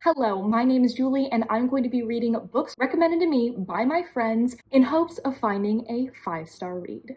Hello, my name is Julie, and I'm going to be reading books recommended to me by my friends in hopes of finding a 5-star read.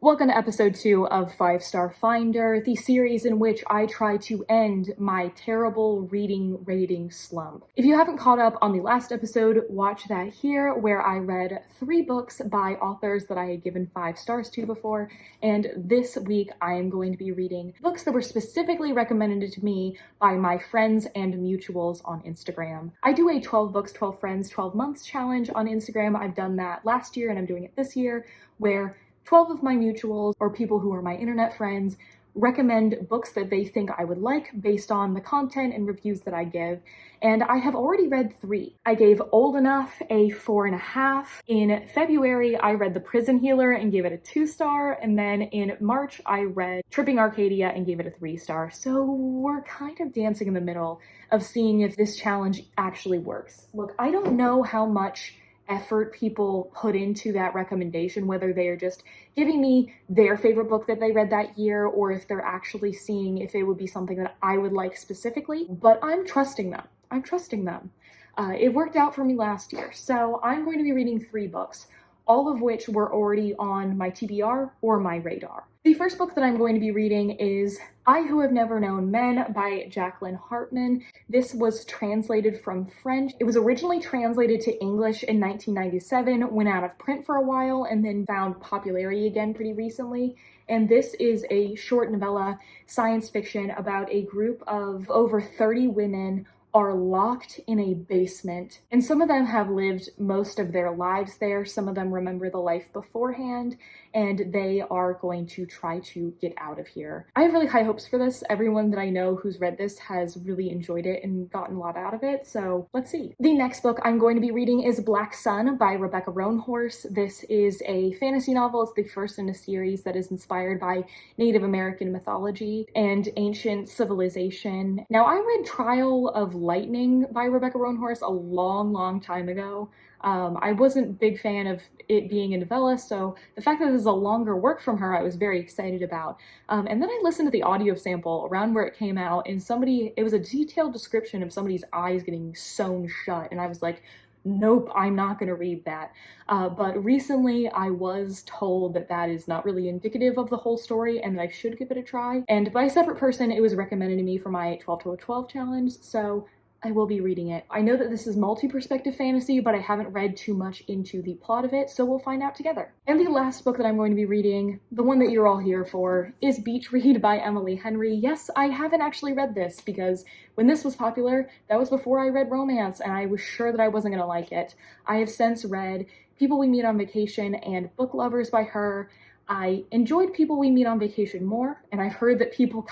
Welcome to episode 2 of 5-Star Finder, the series in which I try to end my terrible reading rating slump. If you haven't caught up on the last episode, watch that here, where I read 3 books by authors that I had given 5 stars to before, and this week I am going to be reading books that were specifically recommended to me by my friends and mutuals on Instagram. I do a 12 books, 12 friends, 12 months challenge on Instagram. I've done that last year and I'm doing it this year, where 12 of my mutuals, or people who are my internet friends, recommend books that they think I would like based on the content and reviews that I give, and I have already read 3. I gave Old Enough a 4.5. In February, I read The Prison Healer and gave it a 2-star, and then in March, I read Tripping Arcadia and gave it a 3-star. So we're kind of dancing in the middle of seeing if this challenge actually works. Look, I don't know how much effort people put into that recommendation, whether they are just giving me their favorite book that they read that year, or if they're actually seeing if it would be something that I would like specifically, but I'm trusting them. It worked out for me last year, so I'm going to be reading 3 books, all of which were already on my TBR or my radar. The first book that I'm going to be reading is I Who Have Never Known Men by Jacqueline Hartman. This was translated from French. It was originally translated to English in 1997, went out of print for a while, and then found popularity again pretty recently. And this is a short novella science fiction about a group of over 30 women are locked in a basement, and some of them have lived most of their lives there. Some of them remember the life beforehand, and they are going to try to get out of here. I have really high hopes for this. Everyone that I know who's read this has really enjoyed it and gotten a lot out of it, so let's see. The next book I'm going to be reading is Black Sun by Rebecca Roanhorse. This is a fantasy novel. It's the first in a series that is inspired by Native American mythology and ancient civilization. Now, I read Trial of Lightning by Rebecca Roanhorse a long time ago. I wasn't a big fan of it being a novella, so the fact that this is a longer work from her, I was very excited about. And then I listened to the audio sample around where it came out, and it was a detailed description of somebody's eyes getting sewn shut, and I was like, nope, I'm not going to read that. But recently I was told that that is not really indicative of the whole story and that I should give it a try. And by a separate person, it was recommended to me for my 12 to 12 challenge, so I will be reading it. I know that this is multi-perspective fantasy, but I haven't read too much into the plot of it, so we'll find out together. And the last book that I'm going to be reading, the one that you're all here for, is Beach Read by Emily Henry. Yes, I haven't actually read this because when this was popular, that was before I read romance, and I was sure that I wasn't gonna like it. I have since read People We Meet on Vacation and Book Lovers by her. I enjoyed People We Meet on Vacation more, and I've heard that people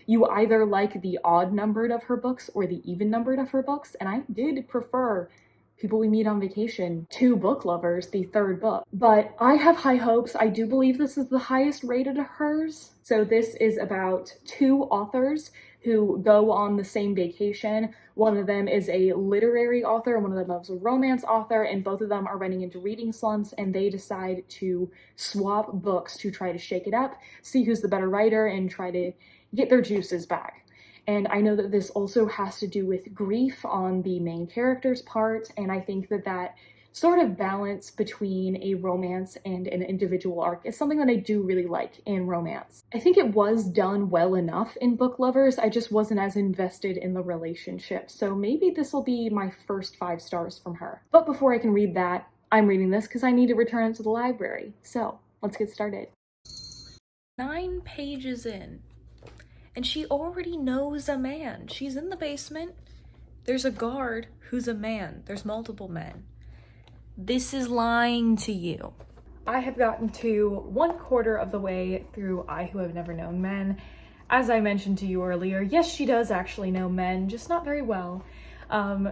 you either like the odd numbered of her books or the even numbered of her books, and I did prefer People We Meet on Vacation to Book Lovers, the 3rd book. But I have high hopes. I do believe this is the highest rated of hers. So this is about 2 authors who go on the same vacation. One of them is a literary author and one of them is a romance author, and both of them are running into reading slumps, and they decide to swap books to try to shake it up, see who's the better writer, and try to get their juices back. And I know that this also has to do with grief on the main character's part, and I think that that sort of balance between a romance and an individual arc is something that I do really like in romance. I think it was done well enough in Book Lovers, I just wasn't as invested in the relationship, so maybe this will be my first 5 stars from her. But before I can read that, I'm reading this because I need to return it to the library. So let's get started. 9 pages in, and she already knows a man. She's in the basement. There's a guard who's a man. There's multiple men. This is lying to you. I have gotten to 1/4 of the way through I Who Have Never Known Men. As I mentioned to you earlier, yes, she does actually know men, just not very well.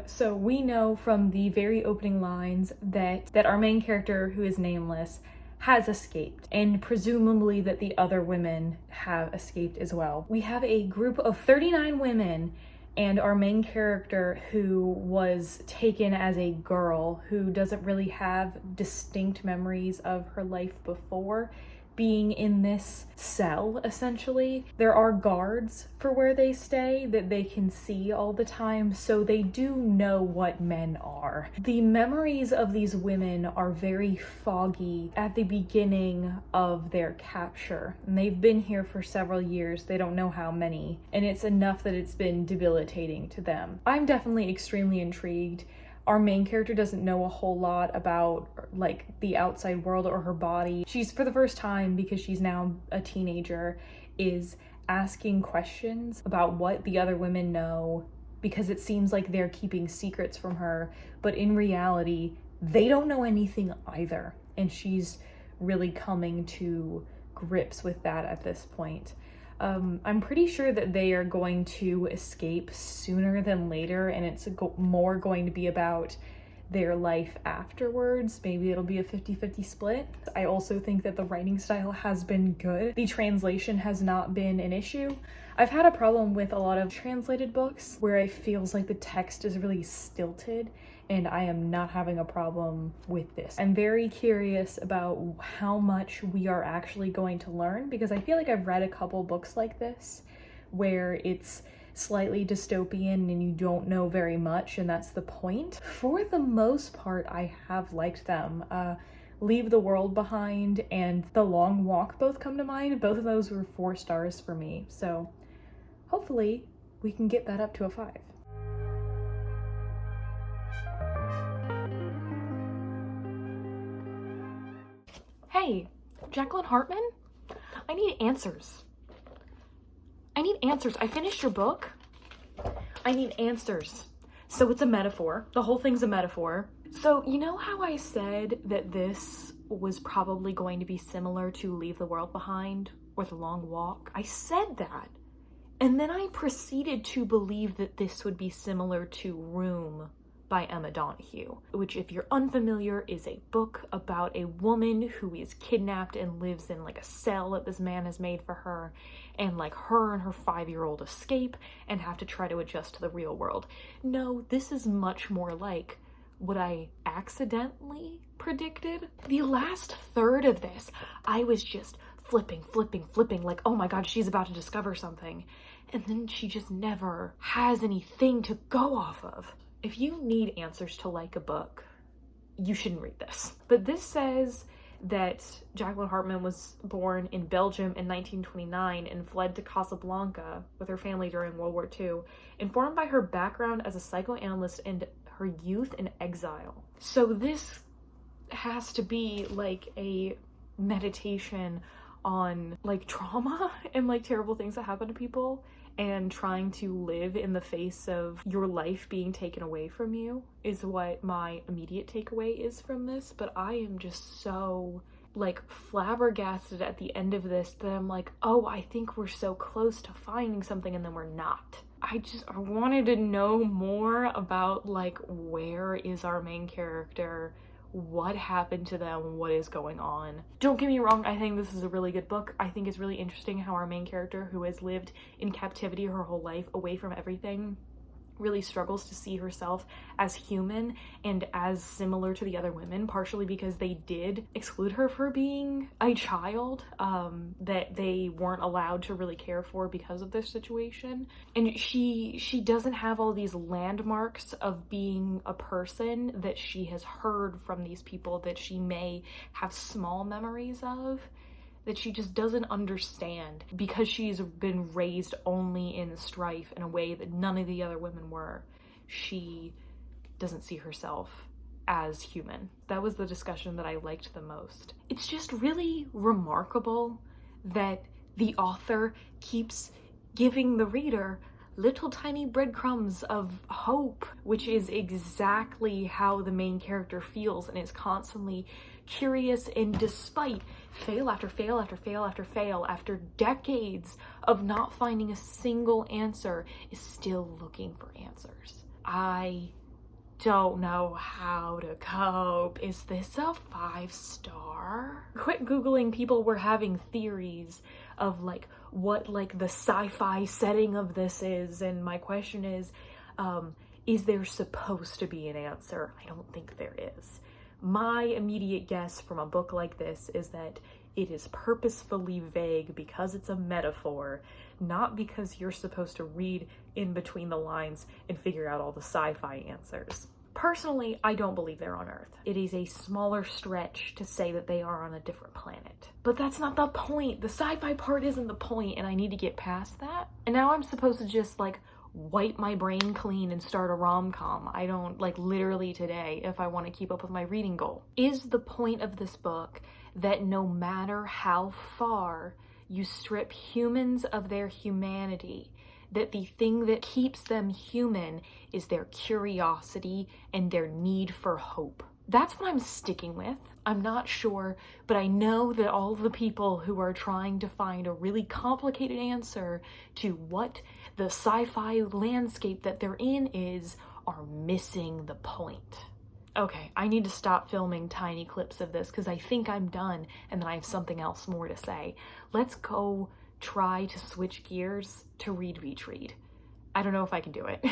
So we know from the very opening lines that our main character, who is nameless, has escaped, and presumably that the other women have escaped as well. We have a group of 39 women, and our main character, who was taken as a girl who doesn't really have distinct memories of her life before, being in this cell, essentially. There are guards for where they stay that they can see all the time, so they do know what men are. The memories of these women are very foggy at the beginning of their capture, and they've been here for several years. They don't know how many, and it's enough that it's been debilitating to them. I'm definitely extremely intrigued. Our main character doesn't know a whole lot about like the outside world or her body. She's, for the first time, because she's now a teenager, is asking questions about what the other women know, because it seems like they're keeping secrets from her, but in reality, they don't know anything either. And she's really coming to grips with that at this point. I'm pretty sure that they are going to escape sooner than later, and it's more going to be about their life afterwards. Maybe it'll be a 50-50 split. I also think that the writing style has been good. The translation has not been an issue. I've had a problem with a lot of translated books where it feels like the text is really stilted, and I am not having a problem with this. I'm very curious about how much we are actually going to learn, because I feel like I've read a couple books like this where it's slightly dystopian and you don't know very much, and that's the point. For the most part, I have liked them. Leave the World Behind and The Long Walk both come to mind. Both of those were 4 stars for me, so hopefully we can get that up to a 5. Hey, Jacqueline Hartman? I need answers. I finished your book. I need answers. So it's a metaphor. The whole thing's a metaphor. So you know how I said that this was probably going to be similar to Leave the World Behind or The Long Walk? I said that. And then I proceeded to believe that this would be similar to Room by Emma Donoghue, which, if you're unfamiliar, is a book about a woman who is kidnapped and lives in like a cell that this man has made for her, and like her and her 5-year-old escape and have to try to adjust to the real world. No, this is much more like what I accidentally predicted. The last third of this, I was just flipping, like, oh my god, she's about to discover something. And then she just never has anything to go off of. If you need answers to like a book, you shouldn't read this. But this says that Jacqueline Hartman was born in Belgium in 1929 and fled to Casablanca with her family during World War II, informed by her background as a psychoanalyst and her youth in exile. So this has to be like a meditation on like trauma and like terrible things that happen to people, and trying to live in the face of your life being taken away from you is what my immediate takeaway is from this. But I am just so like flabbergasted at the end of this that I'm like, oh, I think we're so close to finding something, and then we're not. I wanted to know more about like, where is our main character? What happened to them? What is going on? Don't get me wrong, I think this is a really good book. I think it's really interesting how our main character, who has lived in captivity her whole life, away from everything, really struggles to see herself as human and as similar to the other women, partially because they did exclude her for being a child that they weren't allowed to really care for because of this situation. And she doesn't have all these landmarks of being a person that she has heard from these people that she may have small memories of, that she just doesn't understand, because she's been raised only in strife in a way that none of the other women were. She doesn't see herself as human. That was the discussion that I liked the most. It's just really remarkable that the author keeps giving the reader little tiny breadcrumbs of hope, which is exactly how the main character feels and is constantly curious, and despite fail after fail after fail after fail, after decades of not finding a single answer, is still looking for answers. I don't know how to cope. Is this a 5-star? Quit Googling. People were having theories of like what like the sci-fi setting of this is, and my question is there supposed to be an answer? I don't think there is. My immediate guess from a book like this is that It is purposefully vague because it's a metaphor, not because you're supposed to read in between the lines and figure out all the sci-fi answers. Personally, I don't believe they're on Earth. It is a smaller stretch to say that they are on a different planet. But that's not the point. The sci-fi part isn't the point, and I need to get past that. And now I'm supposed to just like wipe my brain clean and start a rom-com. I don't, like, literally today, if I want to keep up with my reading goal. Is the point of this book that no matter how far you strip humans of their humanity, that the thing that keeps them human is their curiosity and their need for hope? That's what I'm sticking with. I'm not sure, but I know that all the people who are trying to find a really complicated answer to what the sci-fi landscape that they're in is are missing the point. Okay, I need to stop filming tiny clips of this because I think I'm done and then I have something else more to say. Let's go try to switch gears to read Beach Read. I don't know if I can do it.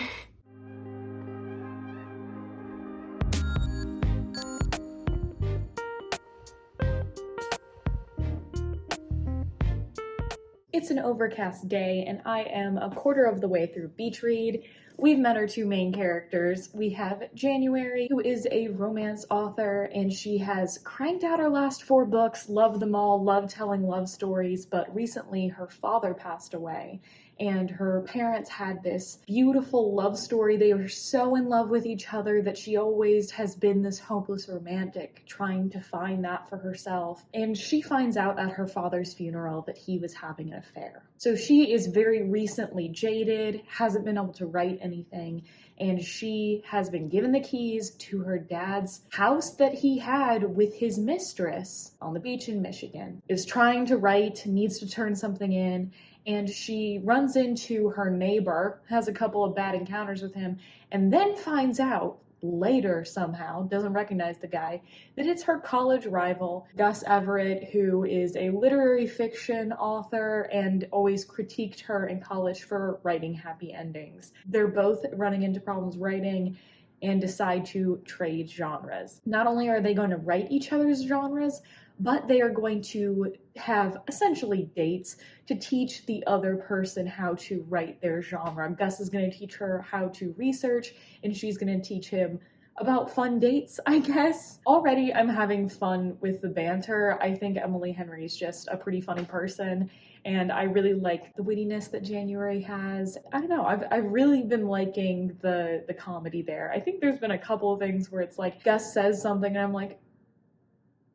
It's an overcast day and I am a quarter of the way through Beach Read. We've met our two main characters. We have January, who is a romance author, and she has cranked out her last 4 books, loved them all, loved telling love stories, but recently her father passed away. And her parents had this beautiful love story. They were so in love with each other that she always has been this hopeless romantic, trying to find that for herself. And she finds out at her father's funeral that he was having an affair. So she is very recently jaded, hasn't been able to write anything, and she has been given the keys to her dad's house that he had with his mistress on the beach in Michigan, is trying to write, needs to turn something in, and she runs into her neighbor, has a couple of bad encounters with him, and then finds out later somehow, doesn't recognize the guy, that it's her college rival, Gus Everett, who is a literary fiction author and always critiqued her in college for writing happy endings. They're both running into problems writing and decide to trade genres. Not only are they going to write each other's genres, but they are going to have essentially dates to teach the other person how to write their genre. Gus is going to teach her how to research, and she's going to teach him about fun dates, I guess. Already I'm having fun with the banter. I think Emily Henry is just a pretty funny person, and I really like the wittiness that January has. I don't know, I've really been liking the comedy there. I think there's been a couple of things where it's like Gus says something and I'm like,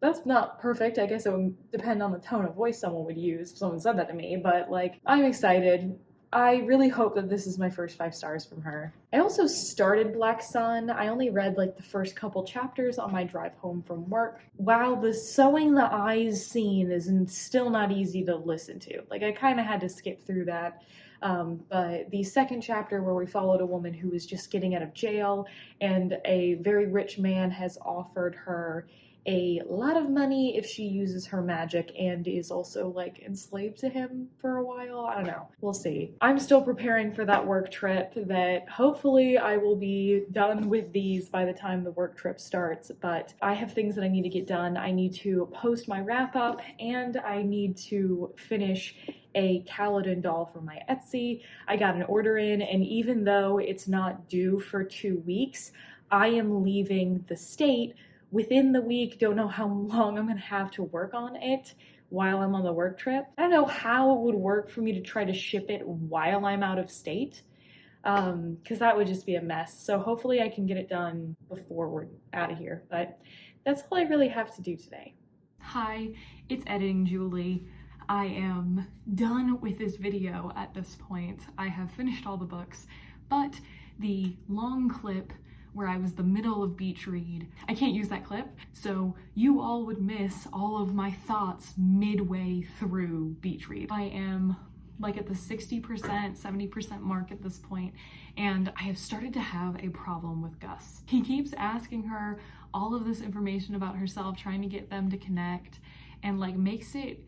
that's not perfect. I guess it would depend on the tone of voice someone would use if someone said that to me, but like, I'm excited. I really hope that this is my first 5 stars from her. I also started Black Sun. I only read like the first couple chapters on my drive home from work. While the sewing the eyes scene is still not easy to listen to. Like, I kind of had to skip through that. But the second chapter, where we followed a woman who was just getting out of jail, and a very rich man has offered her a lot of money if she uses her magic and is also like enslaved to him for a while. I don't know. We'll see. I'm still preparing for that work trip that hopefully I will be done with these by the time the work trip starts, but I have things that I need to get done. I need to post my wrap up and I need to finish a Kaladin doll for my Etsy. I got an order in, and even though it's not due for 2 weeks, I am leaving the state within the week. Don't know how long I'm gonna have to work on it while I'm on the work trip. I don't know how it would work for me to try to ship it while I'm out of state, because that would just be a mess. So hopefully I can get it done before we're out of here, but that's all I really have to do today. Hi, it's Editing Julie. I am done with this video at this point. I have finished all the books, but the long clip where I was the middle of Beach Read, I can't use that clip, so you all would miss all of my thoughts midway through Beach Read. I am like at the 60%, 70% mark at this point, and I have started to have a problem with Gus. He keeps asking her all of this information about herself, trying to get them to connect, and like makes it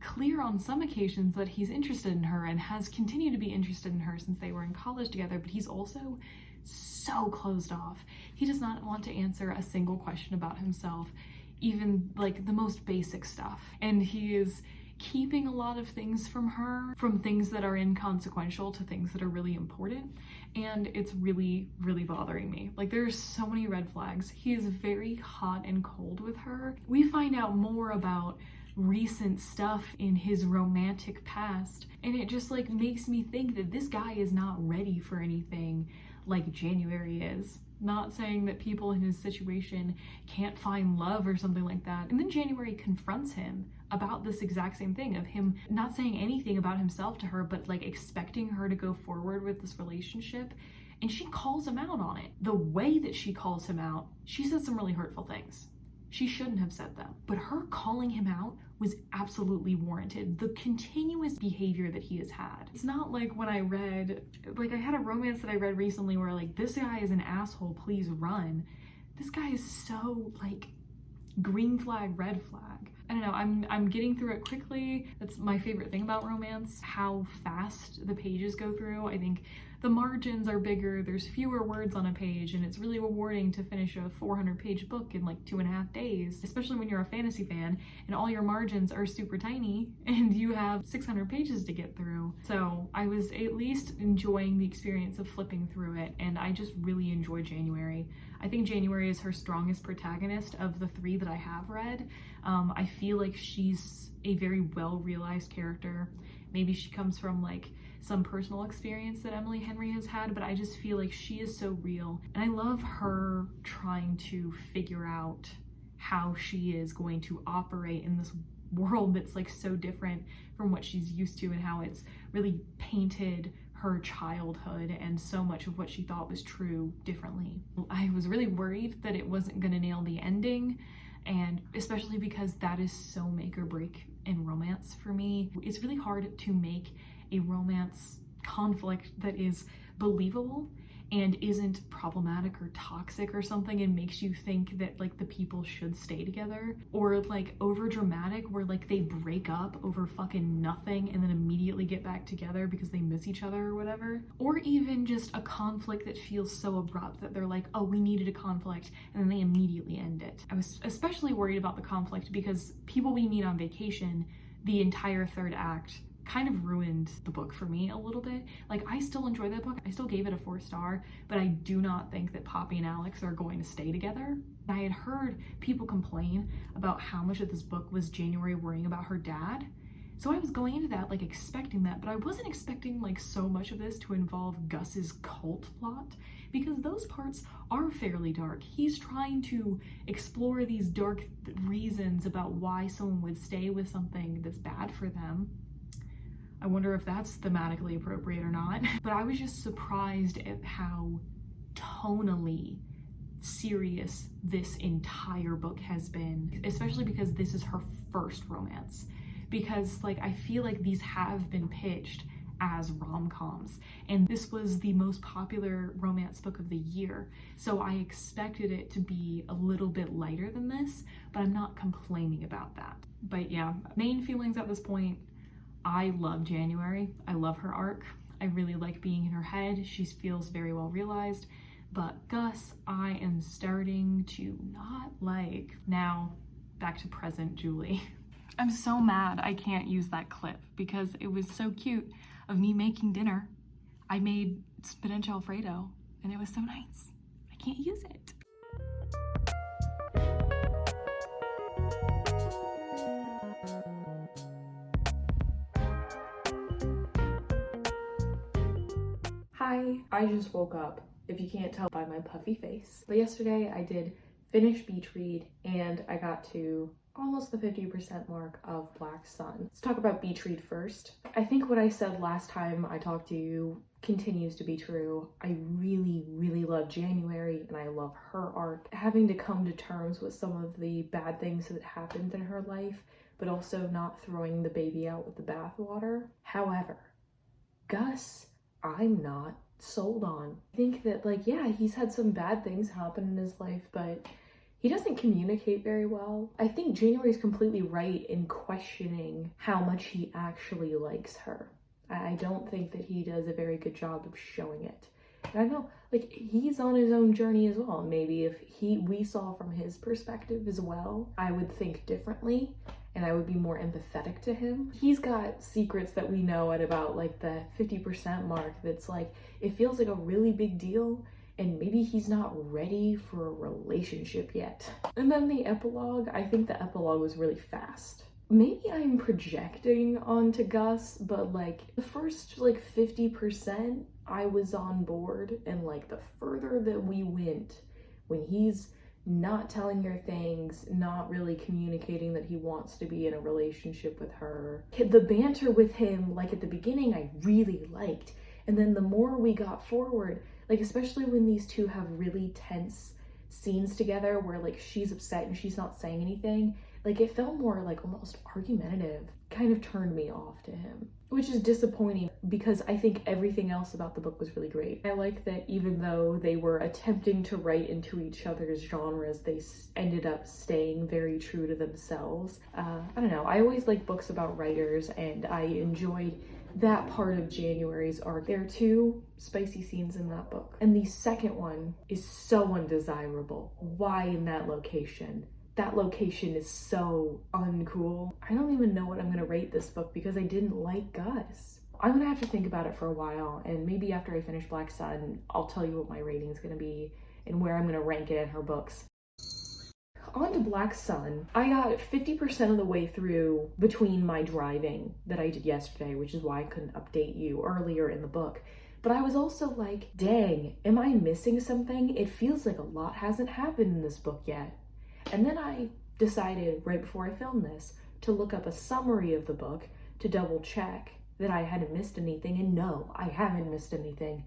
clear on some occasions that he's interested in her and has continued to be interested in her since they were in college together, but he's also so closed off. He does not want to answer a single question about himself. even like the most basic stuff. And he is keeping a lot of things from her, from things that are inconsequential to things that are really important. And it's really, really bothering me. Like, there's so many red flags. He is very hot and cold with her. We find out more about recent stuff in his romantic past, and it just like makes me think that this guy is not ready for anything like January is. Not saying that people in his situation can't find love or something like that. And then January confronts him about this exact same thing, of him not saying anything about himself to her, but like expecting her to go forward with this relationship. And she calls him out on it. The way that she calls him out, she says some really hurtful things. She shouldn't have said them, but her calling him out was absolutely warranted. The continuous behavior that he has had. It's not like when I read, like I had a romance that I read recently where like, this guy is an asshole, please run. This guy is so like green flag, red flag. I don't know, I'm getting through it quickly. That's my favorite thing about romance, how fast the pages go through. I think the margins are bigger, there's fewer words on a page, and it's really rewarding to finish a 400-page book in like 2.5 days, especially when you're a fantasy fan and all your margins are super tiny and you have 600 pages to get through. So I was at least enjoying the experience of flipping through it, and I just really enjoy January. I think January is her strongest protagonist of the 3 that I have read. I feel like she's a very well-realized character. Maybe she comes from like some personal experience that Emily Henry has had, but I just feel like she is so real. And I love her trying to figure out how she is going to operate in this world that's like so different from what she's used to, and how it's really painted her childhood and so much of what she thought was true differently. I was really worried that it wasn't gonna nail the ending, and especially because that is so make or break in romance for me. It's really hard to make a romance conflict that is believable and isn't problematic or toxic or something and makes you think that like the people should stay together, or like over dramatic where like they break up over fucking nothing and then immediately get back together because they miss each other or whatever, or even just a conflict that feels so abrupt that they're like, oh, we needed a conflict, and then they immediately end it. I was especially worried about the conflict because People We Meet on Vacation, the entire 3rd act, kind of ruined the book for me a little bit. Like, I still enjoy that book. I still gave it a 4-star, but I do not think that Poppy and Alex are going to stay together. I had heard people complain about how much of this book was January worrying about her dad. So I was going into that like expecting that, but I wasn't expecting like so much of this to involve Gus's cult plot, because those parts are fairly dark. He's trying to explore these dark reasons about why someone would stay with something that's bad for them. I wonder if that's thematically appropriate or not. But I was just surprised at how tonally serious this entire book has been, especially because this is her first romance. Because like, I feel like these have been pitched as rom-coms, and this was the most popular romance book of the year, so I expected it to be a little bit lighter than this, but I'm not complaining about that. But yeah, main feelings at this point, I love January. I love her arc. I really like being in her head. She feels very well realized. But Gus, I am starting to not like. Now, back to present Julie. I'm so mad I can't use that clip because it was so cute of me making dinner. I made spinach Alfredo and it was so nice. I can't use it. Hi, I just woke up, if you can't tell by my puffy face. But yesterday I did finish beach read and I got to almost the 50% mark of Black Sun. Let's talk about beach read first. I think what I said last time I talked to you continues to be true. I really, really love January and I love her arc. Having to come to terms with some of the bad things that happened in her life, but also not throwing the baby out with the bathwater. However, Gus, I'm not sold on. I think that like, yeah, he's had some bad things happen in his life, but he doesn't communicate very well. I think January's completely right in questioning how much he actually likes her. I don't think that he does a very good job of showing it. And I know, like, he's on his own journey as well. Maybe if we saw from his perspective as well, I would think differently and I would be more empathetic to him. He's got secrets that we know at about like the 50% mark that's like, it feels like a really big deal, and maybe he's not ready for a relationship yet. And then the epilogue, I think the epilogue was really fast. Maybe I'm projecting onto Gus, but like the first like 50% I was on board, and like the further that we went, when he's not telling her things, not really communicating that he wants to be in a relationship with her. The banter with him, like at the beginning, I really liked. And then the more we got forward, like especially when these two have really tense scenes together where like she's upset and she's not saying anything, like it felt more like almost argumentative, kind of turned me off to him, which is disappointing because I think everything else about the book was really great. I like that even though they were attempting to write into each other's genres, they ended up staying very true to themselves. I don't know, I always like books about writers, and I enjoyed that part of January's arc. There are two spicy scenes in that book, and the second one is so undesirable. Why in that location? That location is so uncool. I don't even know what I'm gonna rate this book because I didn't like Gus. I'm gonna have to think about it for a while, and maybe after I finish Black Sun, I'll tell you what my rating is gonna be and where I'm gonna rank it in her books. On to Black Sun. I got 50% of the way through between my driving that I did yesterday, which is why I couldn't update you earlier in the book. But I was also like, dang, am I missing something? It feels like a lot hasn't happened in this book yet. And then I decided right before I filmed this to look up a summary of the book to double check that I hadn't missed anything, and no, I haven't missed anything.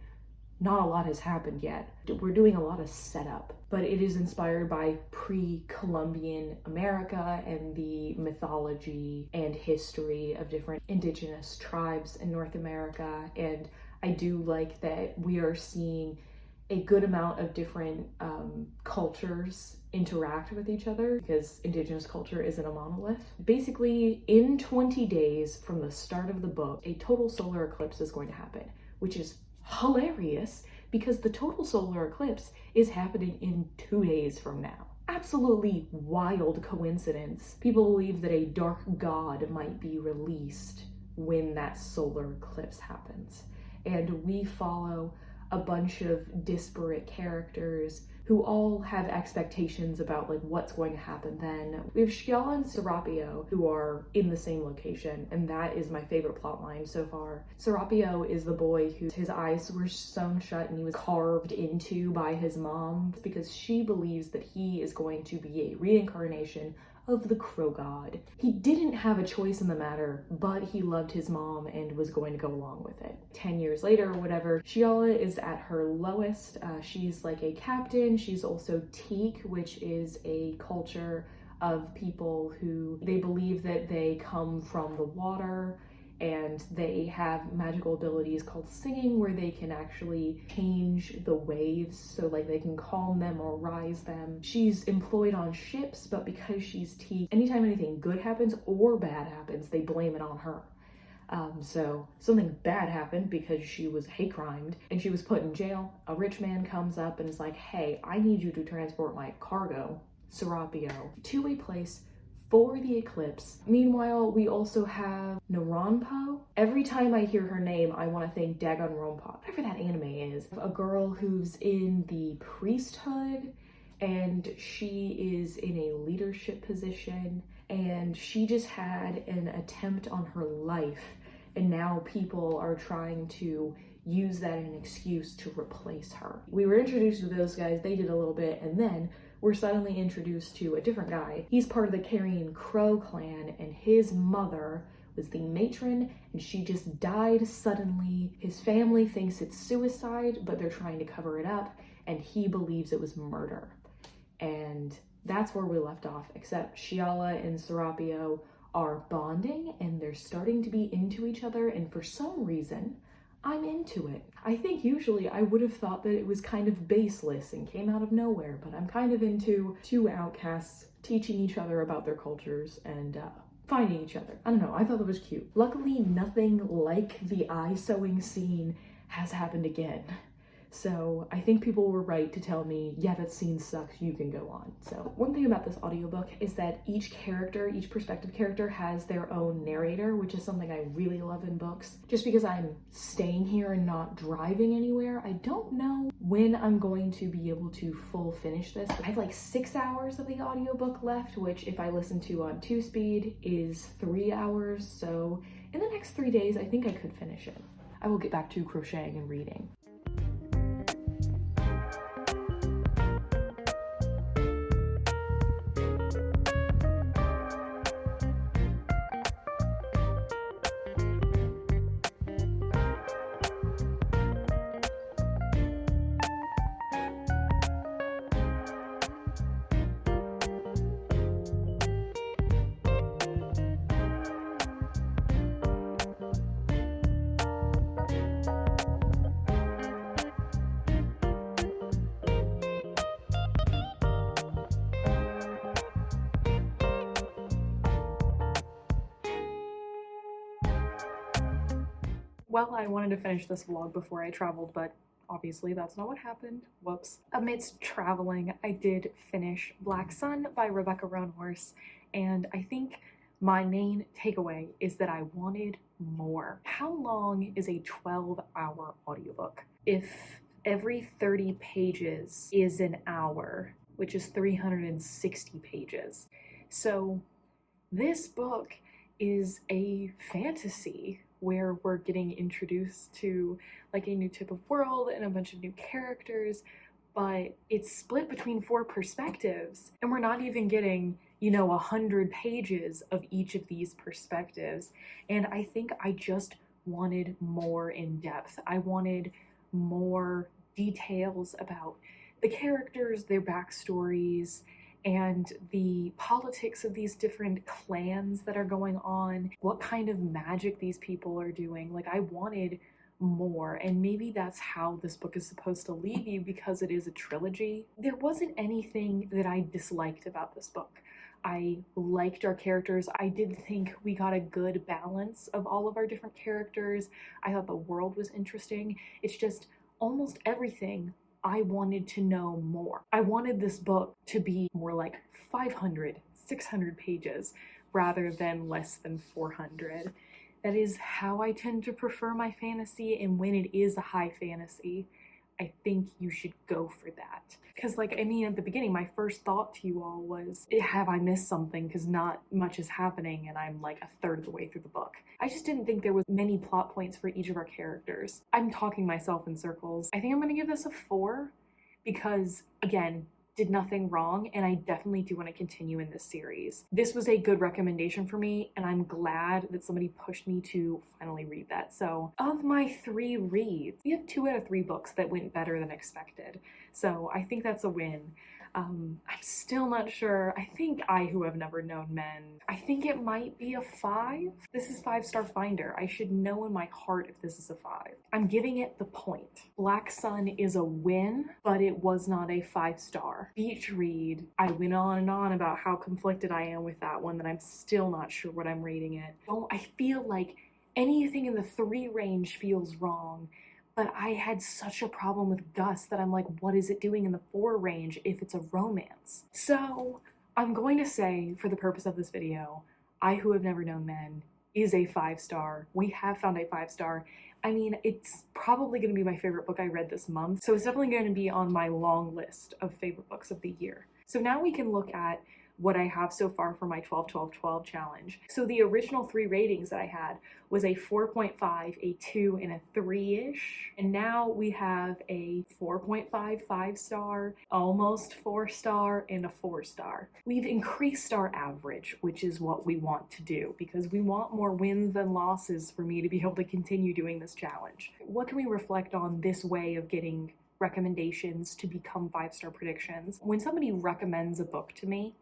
Not a lot has happened yet. We're doing a lot of setup, but it is inspired by pre-Columbian America and the mythology and history of different indigenous tribes in North America. And I do like that we are seeing a good amount of different cultures interact with each other, because indigenous culture isn't a monolith. Basically, in 20 days from the start of the book, a total solar eclipse is going to happen, which is hilarious because the total solar eclipse is happening in 2 days from now. Absolutely wild coincidence. People believe that a dark god might be released when that solar eclipse happens. And we follow a bunch of disparate characters who all have expectations about like what's going to happen then. We have Scialla and Serapio who are in the same location, and that is my favorite plot line so far. Serapio is the boy who his eyes were sewn shut and he was carved into by his mom because she believes that he is going to be a reincarnation of the crow god. He didn't have a choice in the matter, but he loved his mom and was going to go along with it. 10 years later or whatever, Scialla is at her lowest. She's like a captain. She's also Teak, which is a culture of people who they believe that they come from the water, and they have magical abilities called singing where they can actually change the waves, so like they can calm them or rise them. She's employed on ships, but because she's Teak, anytime anything good happens or bad happens, they blame it on her. So something bad happened because she was hate crimed and she was put in jail. A rich man comes up and is like, hey, I need you to transport my cargo, Serapio, to a place for the eclipse. Meanwhile, we also have Naranpo. Every time I hear her name, I want to think Danganronpa, whatever that anime is. A girl who's in the priesthood, and she is in a leadership position, and she just had an attempt on her life, and now people are trying to use that as an excuse to replace her. We were introduced to those guys, they did a little bit, and then we're suddenly introduced to a different guy. He's part of the Carrion Crow clan, and his mother was the matron, and she just died suddenly. His family thinks it's suicide, but they're trying to cover it up, and he believes it was murder. And that's where we left off, except Scialla and Serapio are bonding, and they're starting to be into each other, and for some reason, I'm into it. I think usually I would have thought that it was kind of baseless and came out of nowhere, but I'm kind of into two outcasts teaching each other about their cultures and finding each other. I don't know, I thought that was cute. Luckily, nothing like the eye sewing scene has happened again. So I think people were right to tell me, yeah, that scene sucks, you can go on. So one thing about this audiobook is that each character, each perspective character has their own narrator, which is something I really love in books. Just because I'm staying here and not driving anywhere, I don't know when I'm going to be able to full finish this. I have like 6 hours of the audiobook left, which if I listen to on 2-speed is 3 hours. So in the next 3 days, I think I could finish it. I will get back to crocheting and reading. Well, I wanted to finish this vlog before I traveled, but obviously that's not what happened. Whoops. Amidst traveling, I did finish Black Sun by Rebecca Roanhorse, and I think my main takeaway is that I wanted more. How long is a 12-hour audiobook? If every 30 pages is an hour, which is 360 pages. So this book is a fantasy where we're getting introduced to like a new type of world and a bunch of new characters, but it's split between 4 perspectives, and we're not even getting, 100 pages of each of these perspectives. And I think I just wanted more in depth. I wanted more details about the characters, their backstories, and the politics of these different clans that are going on, what kind of magic these people are doing. Like, I wanted more, and maybe that's how this book is supposed to leave you because it is a trilogy. There wasn't anything that I disliked about this book. I liked our characters. I did think we got a good balance of all of our different characters. I thought the world was interesting. It's just almost everything I wanted to know more. I wanted this book to be more like 500, 600 pages rather than less than 400. That is how I tend to prefer my fantasy, and when it is a high fantasy, I think you should go for that. Because at the beginning, my first thought to you all was, have I missed something? Because not much is happening and I'm like a third of the way through the book. I just didn't think there was many plot points for each of our characters. I'm talking myself in circles. I think I'm gonna give this a 4 because, again, did nothing wrong, and I definitely do want to continue in this series. This was a good recommendation for me, and I'm glad that somebody pushed me to finally read that. So of my 3 reads, we have 2 out of 3 books that went better than expected. So I think that's a win. I'm still not sure. I think I Who Have Never Known Men, I think it might be a 5. This is 5-star Finder. I should know in my heart if this is a 5. I'm giving it the point. Black Sun is a win, but it was not a 5-star. Beach Read, I went on and on about how conflicted I am with that one, that I'm still not sure what I'm rating it. I feel like anything in the 3 range feels wrong. But I had such a problem with Gus that I'm like, what is it doing in the 4 range if it's a romance? So I'm going to say, for the purpose of this video, I Who Have Never Known Men is a 5-star. We have found a 5-star. I mean, it's probably going to be my favorite book I read this month. So it's definitely going to be on my long list of favorite books of the year. So now we can look at what I have so far for my 12-12-12 challenge. So the original 3 ratings that I had was a 4.5, a 2, and a 3-ish. And now we have a 4.5 5-star, almost 4-star, and a 4-star. We've increased our average, which is what we want to do because we want more wins than losses for me to be able to continue doing this challenge. What can we reflect on this way of getting recommendations to become 5-star predictions? When somebody recommends a book to me,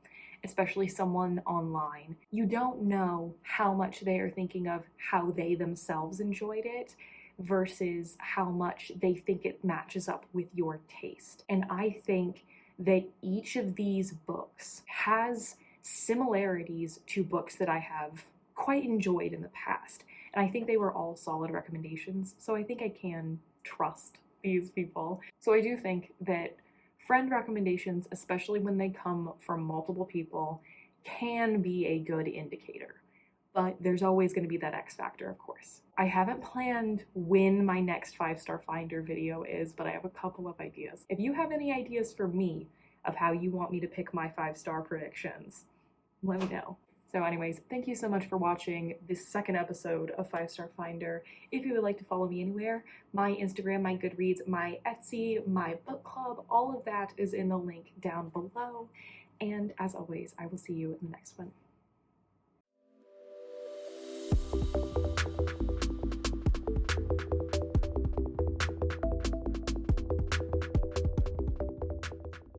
especially someone online, you don't know how much they are thinking of how they themselves enjoyed it versus how much they think it matches up with your taste. And I think that each of these books has similarities to books that I have quite enjoyed in the past. And I think they were all solid recommendations, so I think I can trust these people. So I do think that friend recommendations, especially when they come from multiple people, can be a good indicator. But there's always going to be that X factor, of course. I haven't planned when my next 5-star finder video is, but I have a couple of ideas. If you have any ideas for me of how you want me to pick my 5-star predictions, let me know. So anyways, thank you so much for watching this second episode of 5-Star Finder. If you would like to follow me anywhere, my Instagram, my Goodreads, my Etsy, my book club, all of that is in the link down below. And as always, I will see you in the next one.